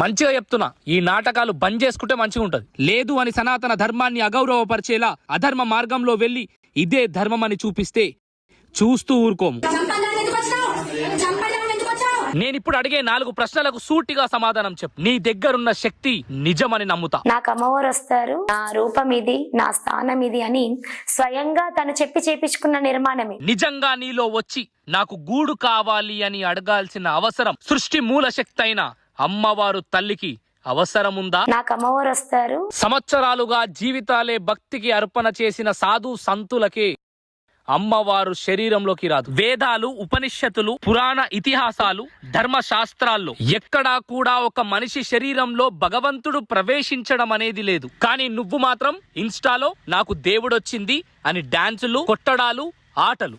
మంచిగా చెప్తున్నా, ఈ నాటకాలు బంద్ చేసుకుంటే మంచిగా ఉంటది. లేదు అని సనాతన ధర్మాన్ని అగౌరవపరిచేలా అధర్మ మార్గంలో వెళ్లి ఇదే ధర్మం అని చూపిస్తే చూస్తూ ఊరుకోము. నేనిప్పుడు అడిగే 4 ప్రశ్నలకు సూటిగా సమాధానం చెప్పు. నీ దగ్గరున్న శక్తి నిజమని నమ్ముతా? నాకు అమ్మవారు వస్తారు, నా రూపం ఇది, నా స్థానం ఇది అని స్వయంగా తను చెప్పి చేపించుకున్న నిర్మాణమే. నిజంగా నీలో వచ్చి నాకు గూడు కావాలి అని అడగాల్సిన అవసరం సృష్టి మూల శక్తి అయిన అమ్మవారు తల్లికి అవసరముందా? నాకు అమ్మవారు వస్తారు. సంవత్సరాలుగా జీవితాలే భక్తికి అర్పణ చేసిన సాధు సంతులకే అమ్మవారు శరీరంలోకి రాదు. వేదాలు, ఉపనిషత్తులు, పురాణ ఇతిహాసాలు, ధర్మశాస్త్రాల్లో ఎక్కడా కూడా ఒక మనిషి శరీరంలో భగవంతుడు ప్రవేశించడం అనేది లేదు. కానీ నువ్వు మాత్రం ఇన్స్టాలో నాకు దేవుడొచ్చింది అని డాన్సులు, కొట్టడాలు, ఆటలు.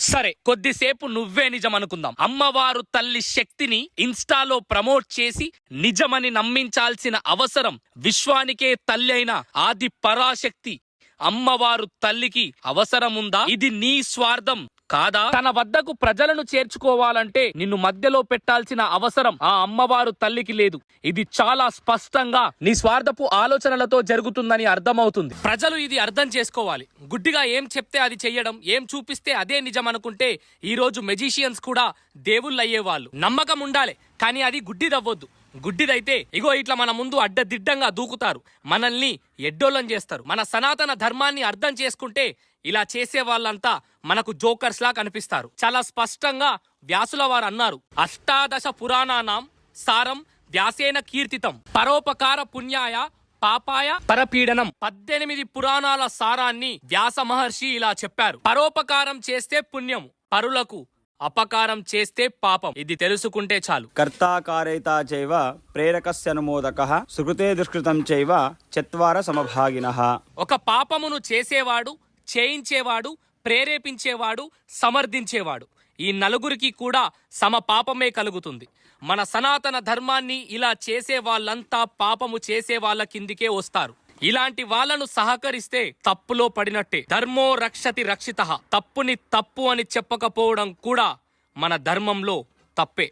సరే, కొద్దిసేపు నువ్వే నిజం అనుకుందాం. అమ్మవారు తల్లి శక్తిని ఇన్స్టాలో ప్రమోట్ చేసి నిజమని నమ్మించాల్సిన అవసరం విశ్వానికే తల్లి అయిన ఆది పరాశక్తి అమ్మవారు తల్లికి అవసరముందా? ఇది నీ స్వార్థం కాదా? తన వద్దకు ప్రజలను చేర్చుకోవాలంటే నిన్ను మధ్యలో పెట్టాల్సిన అవసరం ఆ అమ్మవారు తల్లికి లేదు. ఇది చాలా స్పష్టంగా నీ స్వార్థపు ఆలోచనలతో జరుగుతుందని అర్థమవుతుంది. ప్రజలు ఇది అర్థం చేసుకోవాలి. గుడ్డిగా ఏం చెప్తే అది చెయ్యడం, ఏం చూపిస్తే అదే నిజం అనుకుంటే ఈ రోజు మెజిషియన్స్ కూడా దేవుళ్ళు అయ్యేవాళ్ళు. నమ్మకం ఉండాలి, కానీ అది గుడ్డిదవ్వద్దు. గుడ్డిదైతే ఇగో ఇట్లా మన ముందు అడ్డదిడ్డంగా దూకుతారు, మనల్ని ఎడ్డోళ్ళం చేస్తారు. మన సనాతన ధర్మాన్ని అర్థం చేసుకుంటే ఇలా చేసే వాళ్ళంతా మనకు జోకర్స్ లా కనిపిస్తారు. చాలా స్పష్టంగా వ్యాసుల వారు అన్నారు, అష్టాదశ పురాణానాం సారం వ్యాసేన కీర్తితం పరోపకార పుణ్యాయ పాపాయ పరపీడనం. 18 పురాణాల సారాన్ని వ్యాస మహర్షి ఇలా చెప్పారు. పరోపకారం చేస్తే పుణ్యం, పరులకు అపకారం చేస్తే పాపం. ఇది తెలుసుకుంటే చాలు. కర్తాకారైతా చైవ ప్రేరకస్యనుమోదకః సుకృతే దుష్కృతం చైవ చత్వార సమభాగినః. ఒక పాపమును చేసేవాడు, చేయించేవాడు, ప్రేరేపించేవాడు, సమర్థించేవాడు, ఈ నలుగురికి కూడా సమ పాపమే కలుగుతుంది. మన సనాతన ధర్మాన్ని ఇలా చేసే వాళ్ళంతా పాపము చేసే వాళ్ళ కిందికే వస్తారు. ఇలాంటి వాళ్ళను సహకరిస్తే తప్పులో పడినట్టే. ధర్మో రక్షతి రక్షితః. తప్పుని తప్పు అని చెప్పకపోవడం కూడా మన ధర్మంలో తప్పే.